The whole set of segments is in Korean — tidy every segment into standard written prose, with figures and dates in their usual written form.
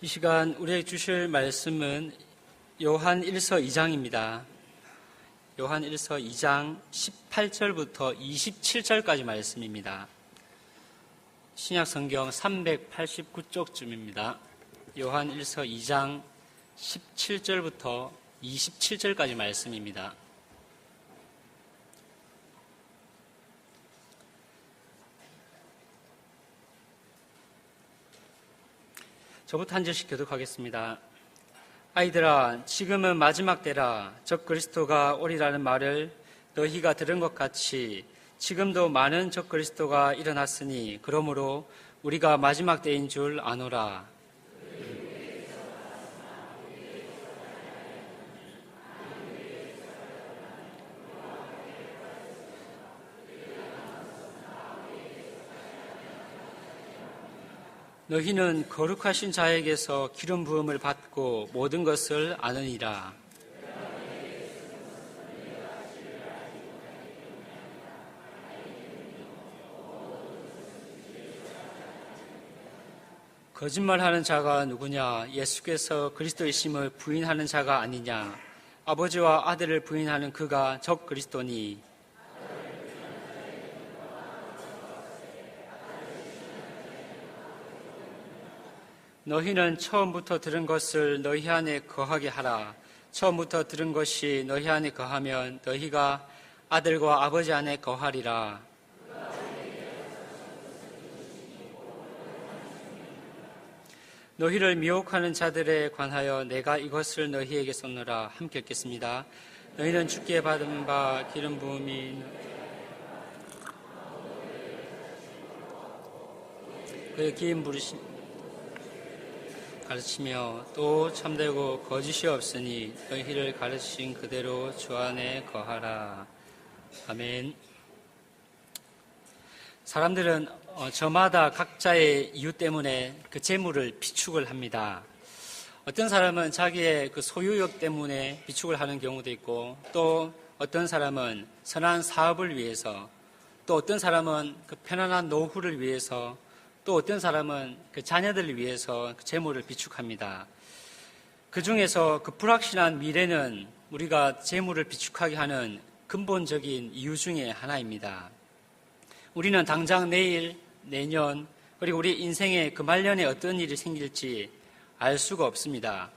이 시간 우리에게 주실 말씀은 요한 1서 2장입니다. 요한 1서 2장 18절부터 27절까지 말씀입니다. 신약 성경 389쪽쯤입니다. 요한 1서 2장 17절부터 27절까지 말씀입니다. 저부터 한 절씩 교독하겠습니다. 아이들아, 지금은 마지막 때라. 적 그리스도가 오리라는 말을 너희가 들은 것 같이 지금도 많은 적 그리스도가 일어났으니 그러므로 우리가 마지막 때인 줄 아노라. 너희는 거룩하신 자에게서 기름 부음을 받고 모든 것을 아느니라. 거짓말하는 자가 누구냐? 예수께서 그리스도이심을 부인하는 자가 아니냐? 아버지와 아들을 부인하는 그가 적 그리스도니. 너희는 처음부터 들은 것을 너희 안에 거하게 하라. 처음부터 들은 것이 너희 안에 거하면 너희가 아들과 아버지 안에 거하리라. 너희를 미혹하는 자들에 관하여 내가 이것을 너희에게 썼노라. 함께 읽겠습니다. 너희는 주께 받은 바 기름 부음이 그의 기름 부르신 가르치며 또 참되고 거짓이 없으니 너희를 가르치신 그대로 주 안에 거하라. 아멘. 사람들은 저마다 각자의 이유 때문에 그 재물을 비축을 합니다. 어떤 사람은 자기의 그 소유욕 때문에 비축을 하는 경우도 있고, 또 어떤 사람은 선한 사업을 위해서, 또 어떤 사람은 그 편안한 노후를 위해서, 또 어떤 사람은 그 자녀들을 위해서 그 재물을 비축합니다. 그 중에서 그 불확실한 미래는 우리가 재물을 비축하게 하는 근본적인 이유 중에 하나입니다. 우리는 당장 내일, 내년, 그리고 우리 인생의 그 말년에 어떤 일이 생길지 알 수가 없습니다.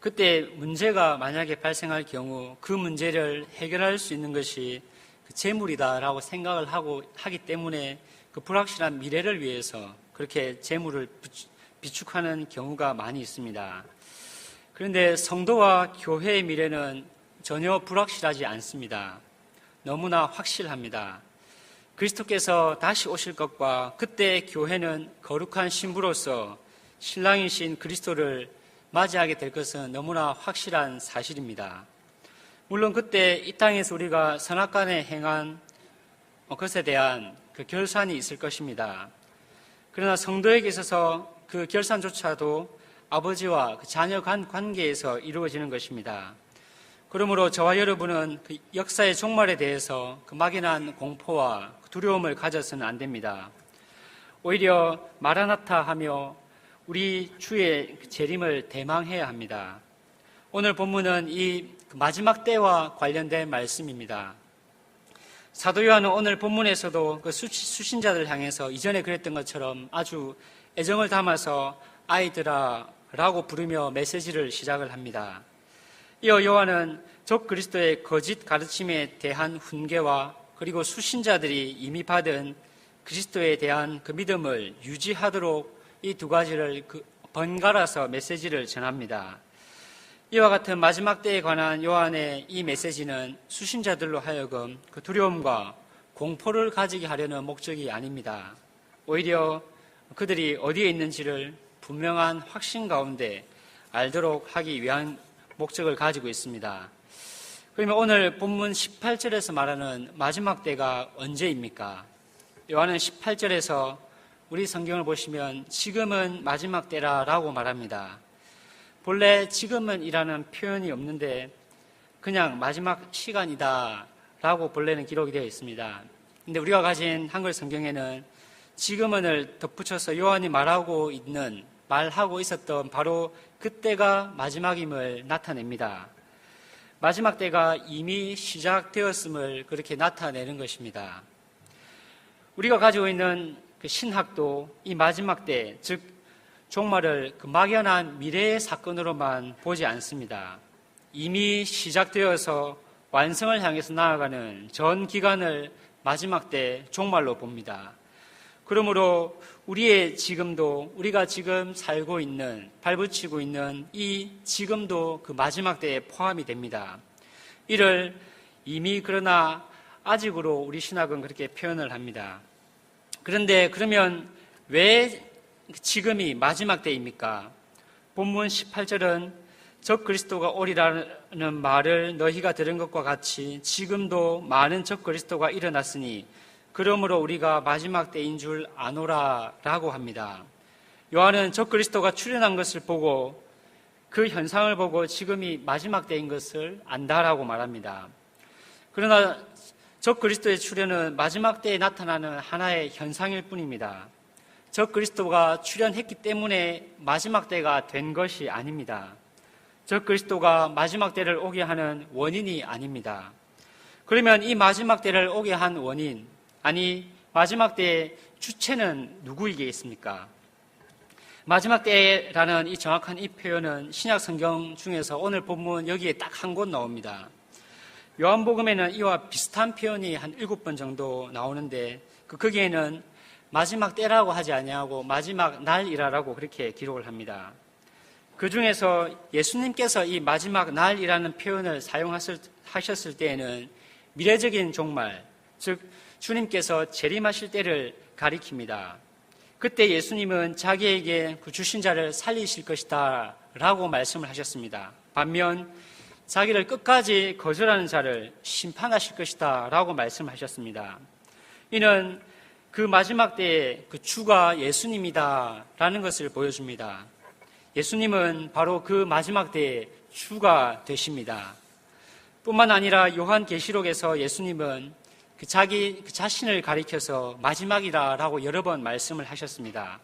그때 문제가 만약에 발생할 경우 그 문제를 해결할 수 있는 것이 그 재물이다라고 생각을 하기 때문에 그 불확실한 미래를 위해서 그렇게 재물을 비축하는 경우가 많이 있습니다. 그런데 성도와 교회의 미래는 전혀 불확실하지 않습니다. 너무나 확실합니다. 그리스도께서 다시 오실 것과 그때 교회는 거룩한 신부로서 신랑이신 그리스도를 맞이하게 될 것은 너무나 확실한 사실입니다. 물론 그때 이 땅에서 우리가 선악간에 행한 것에 대한 그 결산이 있을 것입니다. 그러나 성도에게 있어서 그 결산조차도 아버지와 그 자녀 간 관계에서 이루어지는 것입니다. 그러므로 저와 여러분은 그 역사의 종말에 대해서 그 막연한 공포와 두려움을 가져서는 안 됩니다. 오히려 마라나타 하며 우리 주의 재림을 대망해야 합니다. 오늘 본문은 이 마지막 때와 관련된 말씀입니다. 사도 요한은 오늘 본문에서도 그 수신자들을 향해서 이전에 그랬던 것처럼 아주 애정을 담아서 아이들아 라고 부르며 메시지를 시작을 합니다. 이어 요한은 적 그리스도의 거짓 가르침에 대한 훈계와 그리고 수신자들이 이미 받은 그리스도에 대한 그 믿음을 유지하도록 이 두 가지를 번갈아서 메시지를 전합니다. 이와 같은 마지막 때에 관한 요한의 이 메시지는 수신자들로 하여금 그 두려움과 공포를 가지게 하려는 목적이 아닙니다. 오히려 그들이 어디에 있는지를 분명한 확신 가운데 알도록 하기 위한 목적을 가지고 있습니다. 그러면 오늘 본문 18절에서 말하는 마지막 때가 언제입니까? 요한은 18절에서 우리 성경을 보시면 지금은 마지막 때라라고 말합니다. 본래 지금은 이라는 표현이 없는데 그냥 마지막 시간이다 라고 본래는 기록이 되어 있습니다. 근데 우리가 가진 한글 성경에는 지금은을 덧붙여서 요한이 말하고 있는 말하고 있었던 바로 그때가 마지막임을 나타냅니다. 마지막 때가 이미 시작되었음을 그렇게 나타내는 것입니다. 우리가 가지고 있는 그 신학도 이 마지막 때, 즉 종말을 그 막연한 미래의 사건으로만 보지 않습니다. 이미 시작되어서 완성을 향해서 나아가는 전 기간을 마지막 때 종말로 봅니다. 그러므로 우리의 지금도, 우리가 지금 살고 있는, 발붙이고 있는 이 지금도 그 마지막 때에 포함이 됩니다. 이를 이미 그러나 아직으로 우리 신학은 그렇게 표현을 합니다. 그런데 그러면 왜 지금이 마지막 때입니까? 본문 18절은 적 그리스도가 오리라는 말을 너희가 들은 것과 같이 지금도 많은 적 그리스도가 일어났으니 그러므로 우리가 마지막 때인 줄 아노라라고 합니다. 요한은 적 그리스도가 출현한 것을 보고 그 현상을 보고 지금이 마지막 때인 것을 안다라고 말합니다. 그러나 적 그리스도의 출현은 마지막 때에 나타나는 하나의 현상일 뿐입니다. 적 그리스도가 출현했기 때문에 마지막 때가 된 것이 아닙니다. 적 그리스도가 마지막 때를 오게 하는 원인이 아닙니다. 그러면 이 마지막 때를 오게 한 원인, 아니 마지막 때의 주체는 누구이겠습니까? 마지막 때라는 이 정확한 이 표현은 신약 성경 중에서 오늘 본문 여기에 딱 한 곳 나옵니다. 요한복음에는 이와 비슷한 표현이 한 7번 정도 나오는데 거기에는 마지막 때라고 하지 아니하고 마지막 날이라고 그렇게 기록을 합니다. 그 중에서 예수님께서 이 마지막 날이라는 표현을 사용하셨을 때에는 미래적인 종말, 즉 주님께서 재림하실 때를 가리킵니다. 그때 예수님은 자기에게 그 주신 자를 살리실 것이다 라고 말씀을 하셨습니다. 반면 자기를 끝까지 거절하는 자를 심판하실 것이다 라고 말씀하셨습니다. 이는 그 마지막 때의 그 주가 예수님이다 라는 것을 보여줍니다. 예수님은 바로 그 마지막 때의 주가 되십니다. 뿐만 아니라 요한계시록에서 예수님은 자기 자신을 가리켜서 마지막이라고 여러 번 말씀을 하셨습니다.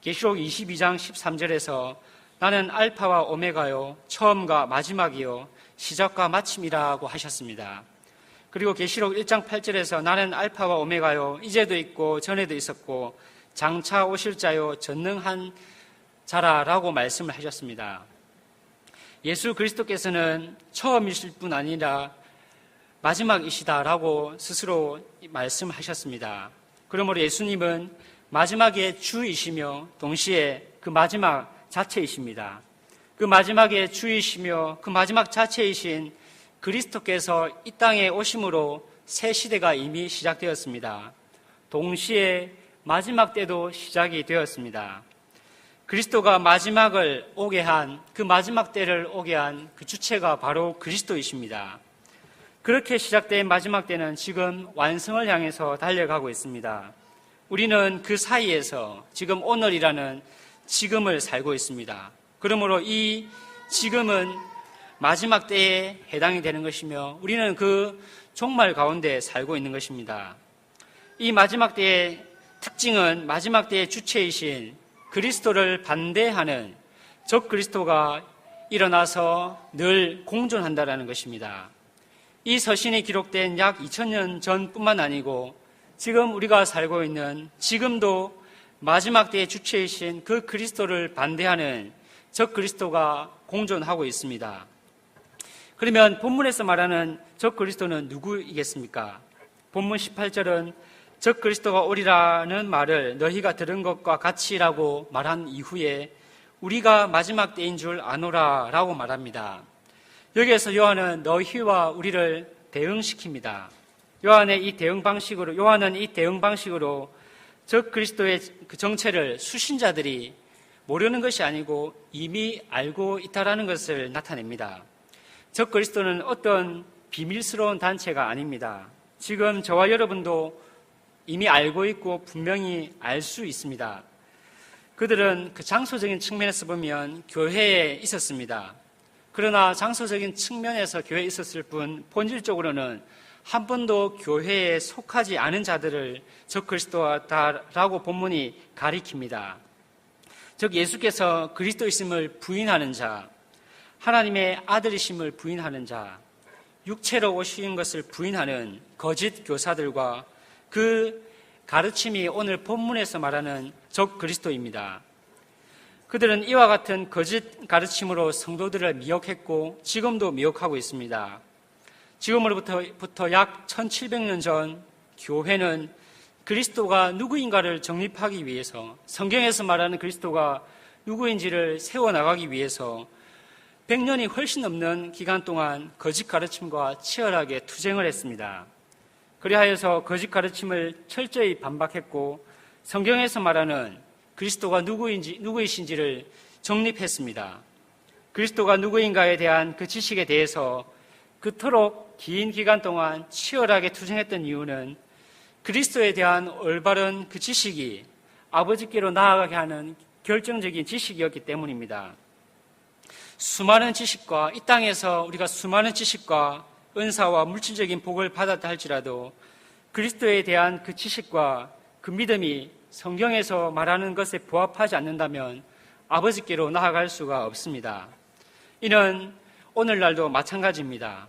계시록 22장 13절에서 나는 알파와 오메가요, 처음과 마지막이요, 시작과 마침이라고 하셨습니다. 그리고 계시록 1장 8절에서 나는 알파와 오메가요, 이제도 있고 전에도 있었고 장차 오실 자요, 전능한 자라라고 말씀을 하셨습니다. 예수 그리스도께서는 처음이실 뿐 아니라 마지막이시다라고 스스로 말씀하셨습니다. 그러므로 예수님은 마지막의 주이시며 동시에 그 마지막 자체이십니다. 그 마지막의 주이시며 그 마지막 자체이신 그리스도께서 이 땅에 오심으로 새 시대가 이미 시작되었습니다. 동시에 마지막 때도 시작이 되었습니다. 그리스도가 마지막을 오게 한, 그 마지막 때를 오게 한 그 주체가 바로 그리스도이십니다. 그렇게 시작된 마지막 때는 지금 완성을 향해서 달려가고 있습니다. 우리는 그 사이에서 지금 오늘이라는 지금을 살고 있습니다. 그러므로 이 지금은 마지막 때에 해당이 되는 것이며 우리는 그 종말 가운데 살고 있는 것입니다. 이 마지막 때의 특징은 마지막 때의 주체이신 그리스도를 반대하는 적 그리스도가 일어나서 늘 공존한다는 것입니다. 이 서신이 기록된 약 2000년 전뿐만 아니고 지금 우리가 살고 있는 지금도 마지막 때의 주체이신 그 그리스도를 반대하는 적 그리스도가 공존하고 있습니다. 그러면 본문에서 말하는 적 그리스도는 누구이겠습니까? 본문 18절은 적 그리스도가 오리라는 말을 너희가 들은 것과 같이라고 말한 이후에 우리가 마지막 때인 줄 아노라 라고 말합니다. 여기에서 요한은 너희와 우리를 대응시킵니다. 요한은 이 대응 방식으로 적 그리스도의 그 정체를 수신자들이 모르는 것이 아니고 이미 알고 있다라는 것을 나타냅니다. 적 그리스도는 어떤 비밀스러운 단체가 아닙니다. 지금 저와 여러분도 이미 알고 있고 분명히 알 수 있습니다. 그들은 그 장소적인 측면에서 보면 교회에 있었습니다. 그러나 장소적인 측면에서 교회에 있었을 뿐 본질적으로는 한 번도 교회에 속하지 않은 자들을 적 그리스도다라고 본문이 가리킵니다. 즉 예수께서 그리스도이심을 부인하는 자, 하나님의 아들이심을 부인하는 자, 육체로 오신 것을 부인하는 거짓 교사들과 그 가르침이 오늘 본문에서 말하는 적 그리스도입니다. 그들은 이와 같은 거짓 가르침으로 성도들을 미혹했고 지금도 미혹하고 있습니다. 지금으로부터 약 1700년 전 교회는 그리스도가 누구인가를 정립하기 위해서, 성경에서 말하는 그리스도가 누구인지를 세워나가기 위해서 100년이 훨씬 넘는 기간 동안 거짓 가르침과 치열하게 투쟁을 했습니다. 그리하여서 거짓 가르침을 철저히 반박했고 성경에서 말하는 그리스도가 누구이신지를 정립했습니다. 그리스도가 누구인가에 대한 그 지식에 대해서 그토록 긴 기간 동안 치열하게 투쟁했던 이유는 그리스도에 대한 올바른 그 지식이 아버지께로 나아가게 하는 결정적인 지식이었기 때문입니다. 수많은 지식과 이 땅에서 우리가 수많은 지식과 은사와 물질적인 복을 받았다 할지라도 그리스도에 대한 그 지식과 그 믿음이 성경에서 말하는 것에 부합하지 않는다면 아버지께로 나아갈 수가 없습니다. 이는 오늘날도 마찬가지입니다.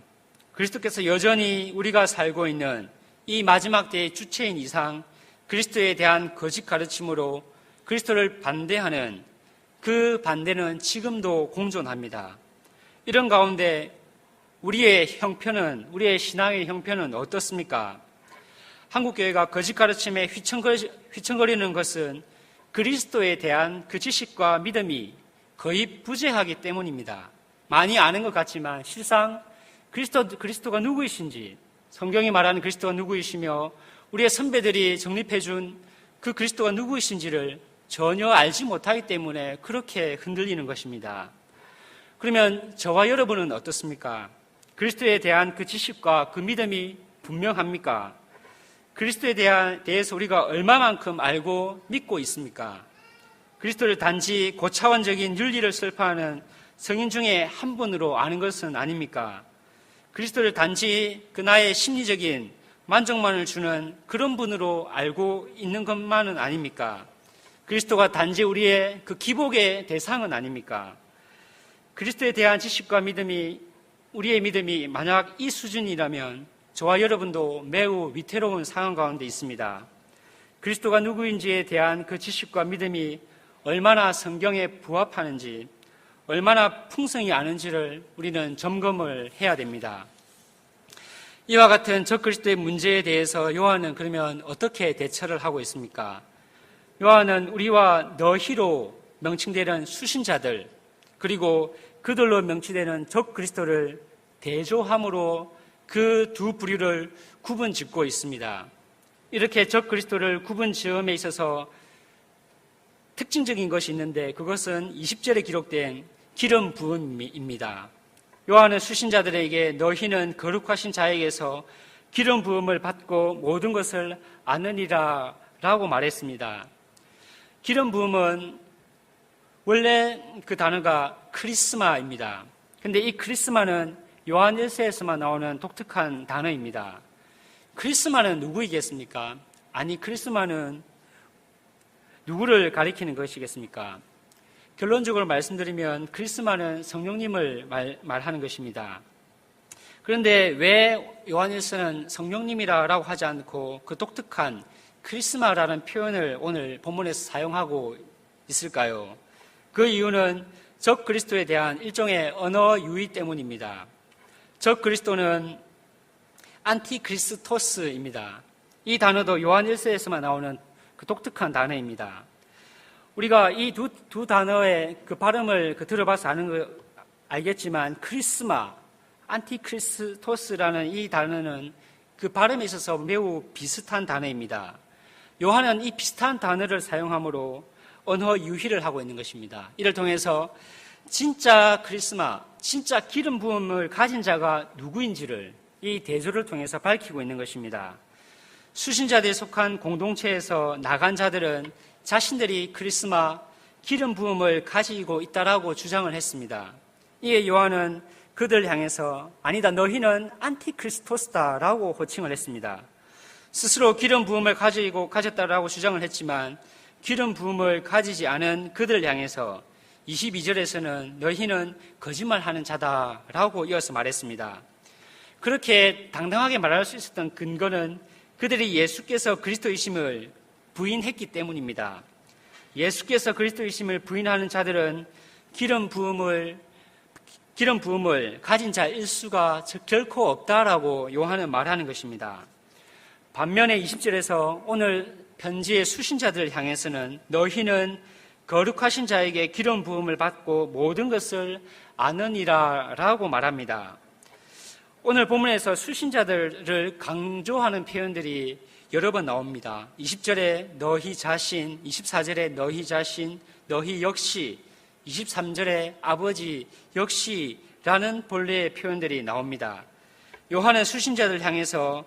그리스도께서 여전히 우리가 살고 있는 이 마지막 때의 주체인 이상 그리스도에 대한 거짓 가르침으로 그리스도를 반대하는 그 반대는 지금도 공존합니다. 이런 가운데 우리의 신앙의 형편은 어떻습니까? 한국교회가 거짓 가르침에 휘청거리는 것은 그리스도에 대한 그 지식과 믿음이 거의 부재하기 때문입니다. 많이 아는 것 같지만 실상 그리스도가 누구이신지, 성경이 말하는 그리스도가 누구이시며 우리의 선배들이 정립해준 그 그리스도가 누구이신지를 전혀 알지 못하기 때문에 그렇게 흔들리는 것입니다. 그러면 저와 여러분은 어떻습니까? 그리스도에 대한 그 지식과 그 믿음이 분명합니까? 그리스도에 대해서 우리가 얼마만큼 알고 믿고 있습니까? 그리스도를 단지 고차원적인 윤리를 설파하는 성인 중에 한 분으로 아는 것은 아닙니까? 그리스도를 단지 그 나의 심리적인 만족만을 주는 그런 분으로 알고 있는 것만은 아닙니까? 그리스도가 단지 우리의 그 기복의 대상은 아닙니까? 그리스도에 대한 지식과 우리의 믿음이 만약 이 수준이라면 저와 여러분도 매우 위태로운 상황 가운데 있습니다. 그리스도가 누구인지에 대한 그 지식과 믿음이 얼마나 성경에 부합하는지, 얼마나 풍성히 아는지를 우리는 점검을 해야 됩니다. 이와 같은 적그리스도의 문제에 대해서 요한은 그러면 어떻게 대처를 하고 있습니까? 요한은 우리와 너희로 명칭되는 수신자들, 그리고 그들로 명칭되는 적그리스도를 대조함으로 그 두 부류를 구분 짓고 있습니다. 이렇게 적그리스도를 구분 지음에 있어서 특징적인 것이 있는데 그것은 20절에 기록된 기름 부음입니다. 요한은 수신자들에게 너희는 거룩하신 자에게서 기름 부음을 받고 모든 것을 아느니라 라고 말했습니다. 기름 부음은 원래 그 단어가 크리스마입니다. 근데 이 크리스마는 요한 1세에서만 나오는 독특한 단어입니다. 크리스마는 누구이겠습니까? 아니, 크리스마는 누구를 가리키는 것이겠습니까? 결론적으로 말씀드리면 크리스마는 성령님을 말하는 것입니다. 그런데 왜 요한 1서는 성령님이라고 하지 않고 그 독특한 크리스마라는 표현을 오늘 본문에서 사용하고 있을까요? 그 이유는 적 그리스도에 대한 일종의 언어 유의 때문입니다. 적 그리스도는 안티크리스토스입니다. 이 단어도 요한 1서에서만 나오는 그 독특한 단어입니다. 우리가 이 두 단어의 그 발음을 들어봐서 알겠지만 크리스마, 안티크리스토스라는 이 단어는 그 발음에 있어서 매우 비슷한 단어입니다. 요한은 이 비슷한 단어를 사용함으로 언어 유희를 하고 있는 것입니다. 이를 통해서 진짜 크리스마, 진짜 기름 부음을 가진 자가 누구인지를 이 대조를 통해서 밝히고 있는 것입니다. 수신자들이 속한 공동체에서 나간 자들은 자신들이 크리스마, 기름 부음을 가지고 있다라고 주장을 했습니다. 이에 요한은 그들 향해서 아니다, 너희는 안티크리스토스다라고 호칭을 했습니다. 스스로 기름 부음을 가졌다라고 주장을 했지만 기름 부음을 가지지 않은 그들을 향해서 22절에서는 너희는 거짓말하는 자다라고 이어서 말했습니다. 그렇게 당당하게 말할 수 있었던 근거는 그들이 예수께서 그리스도이심을 부인했기 때문입니다. 예수께서 그리스도이심을 부인하는 자들은 기름 부음을 가진 자일 수가 결코 없다라고 요한은 말하는 것입니다. 반면에 20절에서 오늘 편지의 수신자들을 향해서는 너희는 거룩하신 자에게 기름 부음을 받고 모든 것을 아느니라 라고 말합니다. 오늘 본문에서 수신자들을 강조하는 표현들이 여러 번 나옵니다. 20절에 너희 자신, 24절에 너희 자신, 너희 역시, 23절에 아버지 역시라는 본래의 표현들이 나옵니다. 요한은 수신자들을 향해서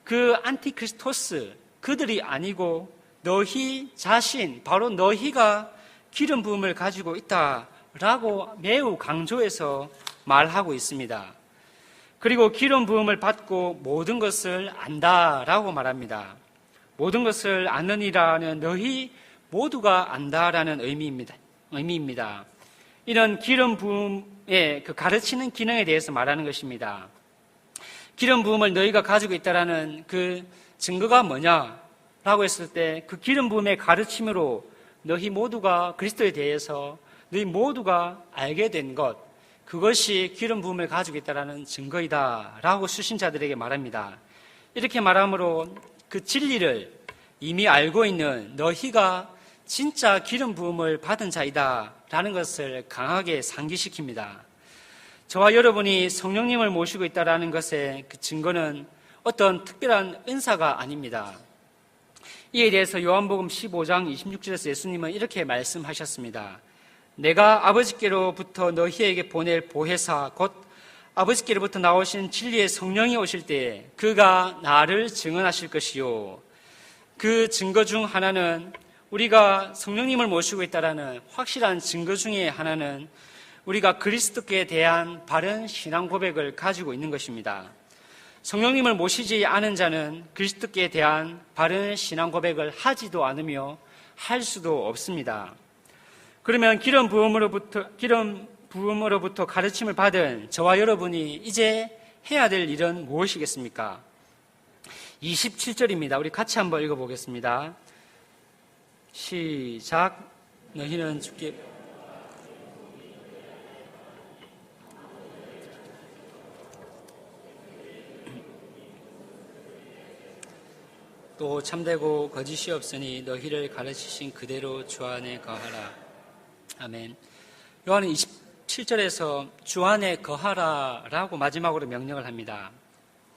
그 안티크리스토스, 그들이 아니고 너희 자신, 바로 너희가 기름 부음을 가지고 있다라고 매우 강조해서 말하고 있습니다. 그리고 기름 부음을 받고 모든 것을 안다라고 말합니다. 모든 것을 아느니라는 너희 모두가 안다라는 의미입니다. 이런 기름 부음의 그 가르치는 기능에 대해서 말하는 것입니다. 기름 부음을 너희가 가지고 있다라는 그 증거가 뭐냐라고 했을 때 그 기름 부음의 가르침으로 너희 모두가 그리스도에 대해서 너희 모두가 알게 된 것, 그것이 기름 부음을 가지고 있다라는 증거이다라고 수신자들에게 말합니다. 이렇게 말함으로 그 진리를 이미 알고 있는 너희가 진짜 기름 부음을 받은 자이다라는 것을 강하게 상기시킵니다. 저와 여러분이 성령님을 모시고 있다라는 것의 그 증거는 어떤 특별한 은사가 아닙니다. 이에 대해서 요한복음 15장 26절에서 예수님은 이렇게 말씀하셨습니다. 내가 아버지께로부터 너희에게 보낼 보혜사 곧 아버지께로부터 나오신 진리의 성령이 오실 때에 그가 나를 증언하실 것이요. 그 증거 중 하나는 우리가 성령님을 모시고 있다라는 확실한 증거 중에 하나는 우리가 그리스도께 대한 바른 신앙 고백을 가지고 있는 것입니다. 성령님을 모시지 않은 자는 그리스도께 대한 바른 신앙 고백을 하지도 않으며 할 수도 없습니다. 그러면 기름 부음으로부터 가르침을 받은 저와 여러분이 이제 해야 될 일은 무엇이겠습니까? 27절입니다. 우리 같이 한번 읽어보겠습니다. 시작. 너희는 주께 또 참되고 거짓이 없으니 너희를 가르치신 그대로 주 안에 거하라. 아멘. 요한은 27절에서 주 안에 거하라라고 마지막으로 명령을 합니다.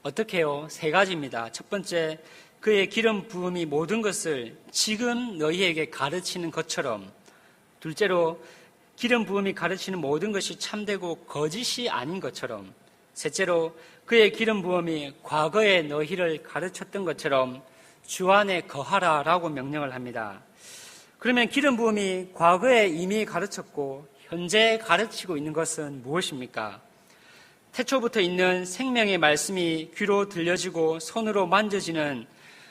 어떻게 해요? 세 가지입니다. 첫 번째, 그의 기름 부음이 모든 것을 지금 너희에게 가르치는 것처럼. 둘째로, 기름 부음이 가르치는 모든 것이 참되고 거짓이 아닌 것처럼. 셋째로, 그의 기름 부음이 과거에 너희를 가르쳤던 것처럼 주 안에 거하라라고 명령을 합니다. 그러면 기름 부음이 과거에 이미 가르쳤고 현재 가르치고 있는 것은 무엇입니까? 태초부터 있는 생명의 말씀이 귀로 들려지고 손으로 만져지는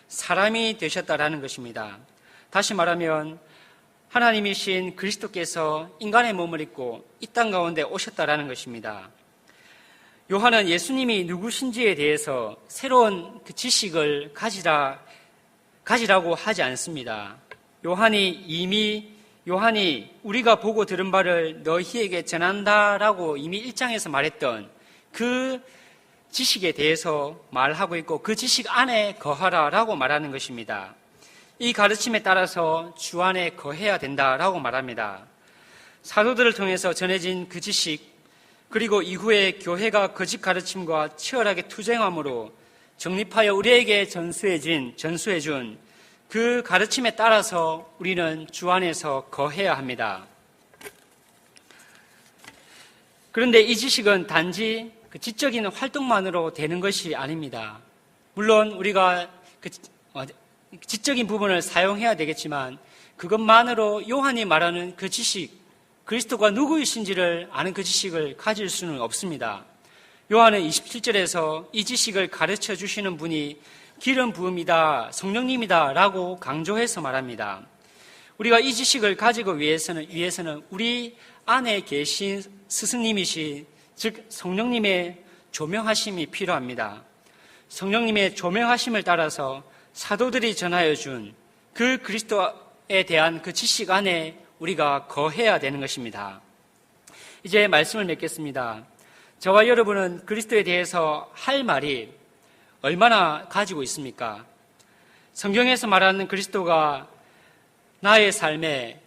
사람이 되셨다라는 것입니다. 다시 말하면 하나님이신 그리스도께서 인간의 몸을 입고 이 땅 가운데 오셨다라는 것입니다. 요한은 예수님이 누구신지에 대해서 새로운 그 지식을 가지라고 하지 않습니다. 요한이 우리가 보고 들은 바를 너희에게 전한다라고 이미 1장에서 말했던 그 지식에 대해서 말하고 있고 그 지식 안에 거하라라고 말하는 것입니다. 이 가르침에 따라서 주 안에 거해야 된다라고 말합니다. 사도들을 통해서 전해진 그 지식, 그리고 이후에 교회가 거짓 가르침과 치열하게 투쟁함으로 정립하여 우리에게 전수해준 그 가르침에 따라서 우리는 주 안에서 거해야 합니다. 그런데 이 지식은 단지 그 지적인 활동만으로 되는 것이 아닙니다. 물론 우리가 그 지적인 부분을 사용해야 되겠지만 그것만으로 요한이 말하는 그 지식, 그리스도가 누구이신지를 아는 그 지식을 가질 수는 없습니다. 요한은 27절에서 이 지식을 가르쳐 주시는 분이 기름 부음이다, 성령님이다 라고 강조해서 말합니다. 우리가 이 지식을 가지고 위해서는 우리 안에 계신 스승님이신, 즉 성령님의 조명하심이 필요합니다. 성령님의 조명하심을 따라서 사도들이 전하여 준 그 그리스도에 대한 그 지식 안에 우리가 거해야 되는 것입니다. 이제 말씀을 맺겠습니다. 저와 여러분은 그리스도에 대해서 할 말이 얼마나 가지고 있습니까? 성경에서 말하는 그리스도가 나의 삶에,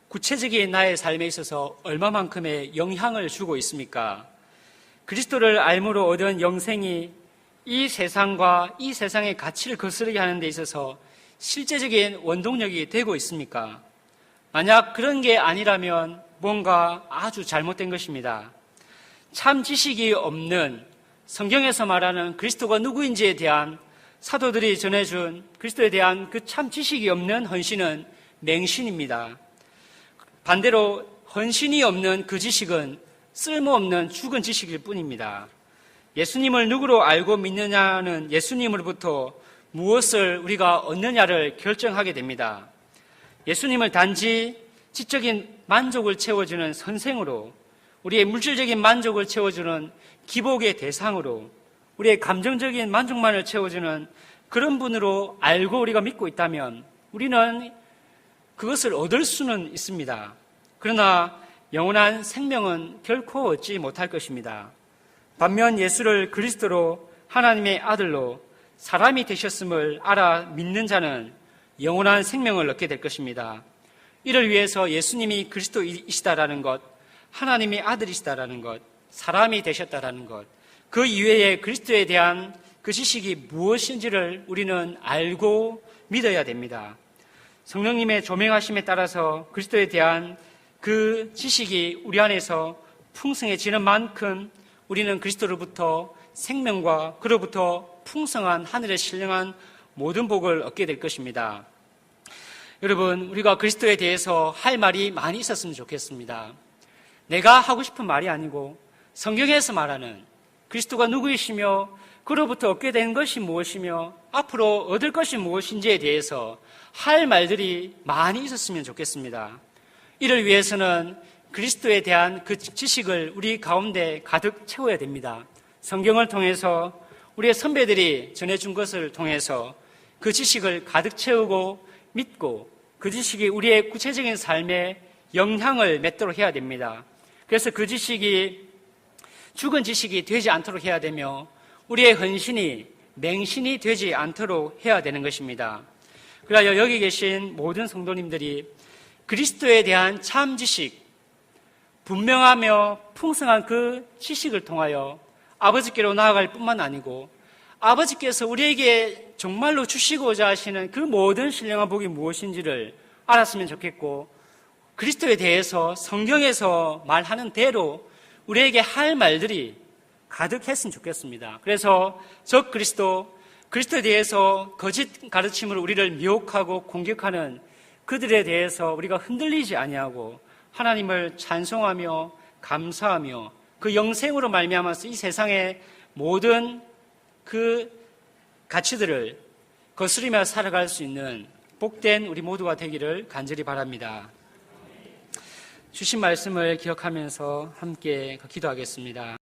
구체적인 나의 삶에 있어서 얼마만큼의 영향을 주고 있습니까? 그리스도를 알므로 얻은 영생이 이 세상과 이 세상의 가치를 거스르게 하는 데 있어서 실제적인 원동력이 되고 있습니까? 만약 그런 게 아니라면 뭔가 아주 잘못된 것입니다. 참 지식이 없는, 성경에서 말하는 그리스도가 누구인지에 대한, 사도들이 전해준 그리스도에 대한 그 참 지식이 없는 헌신은 맹신입니다. 반대로 헌신이 없는 그 지식은 쓸모없는 죽은 지식일 뿐입니다. 예수님을 누구로 알고 믿느냐는 예수님으로부터 무엇을 우리가 얻느냐를 결정하게 됩니다. 예수님을 단지 지적인 만족을 채워주는 선생으로, 우리의 물질적인 만족을 채워주는 기복의 대상으로, 우리의 감정적인 만족만을 채워주는 그런 분으로 알고 우리가 믿고 있다면 우리는 그것을 얻을 수는 있습니다. 그러나 영원한 생명은 결코 얻지 못할 것입니다. 반면 예수를 그리스도로, 하나님의 아들로 사람이 되셨음을 알아 믿는 자는 영원한 생명을 얻게 될 것입니다. 이를 위해서 예수님이 그리스도이시다라는 것, 하나님의 아들이시다라는 것, 사람이 되셨다라는 것, 그 이외에 그리스도에 대한 그 지식이 무엇인지를 우리는 알고 믿어야 됩니다. 성령님의 조명하심에 따라서 그리스도에 대한 그 지식이 우리 안에서 풍성해지는 만큼 우리는 그리스도로부터 생명과 그로부터 풍성한 하늘에 신령한 모든 복을 얻게 될 것입니다. 여러분, 우리가 그리스도에 대해서 할 말이 많이 있었으면 좋겠습니다. 내가 하고 싶은 말이 아니고 성경에서 말하는 그리스도가 누구이시며 그로부터 얻게 된 것이 무엇이며 앞으로 얻을 것이 무엇인지에 대해서 할 말들이 많이 있었으면 좋겠습니다. 이를 위해서는 그리스도에 대한 그 지식을 우리 가운데 가득 채워야 됩니다. 성경을 통해서 우리의 선배들이 전해준 것을 통해서 그 지식을 가득 채우고 믿고 그 지식이 우리의 구체적인 삶에 영향을 맺도록 해야 됩니다. 그래서 그 지식이 죽은 지식이 되지 않도록 해야 되며 우리의 헌신이 맹신이 되지 않도록 해야 되는 것입니다. 그래야 여기 계신 모든 성도님들이 그리스도에 대한 참 지식, 분명하며 풍성한 그 지식을 통하여 아버지께로 나아갈 뿐만 아니고 아버지께서 우리에게 정말로 주시고자 하시는 그 모든 신령한 복이 무엇인지를 알았으면 좋겠고 그리스도에 대해서 성경에서 말하는 대로 우리에게 할 말들이 가득했으면 좋겠습니다. 그래서 적 그리스도에 대해서 거짓 가르침으로 우리를 미혹하고 공격하는 그들에 대해서 우리가 흔들리지 아니하고 하나님을 찬송하며 감사하며 그 영생으로 말미암아서 이 세상의 모든 그 가치들을 거스르며 살아갈 수 있는 복된 우리 모두가 되기를 간절히 바랍니다. 주신 말씀을 기억하면서 함께 기도하겠습니다.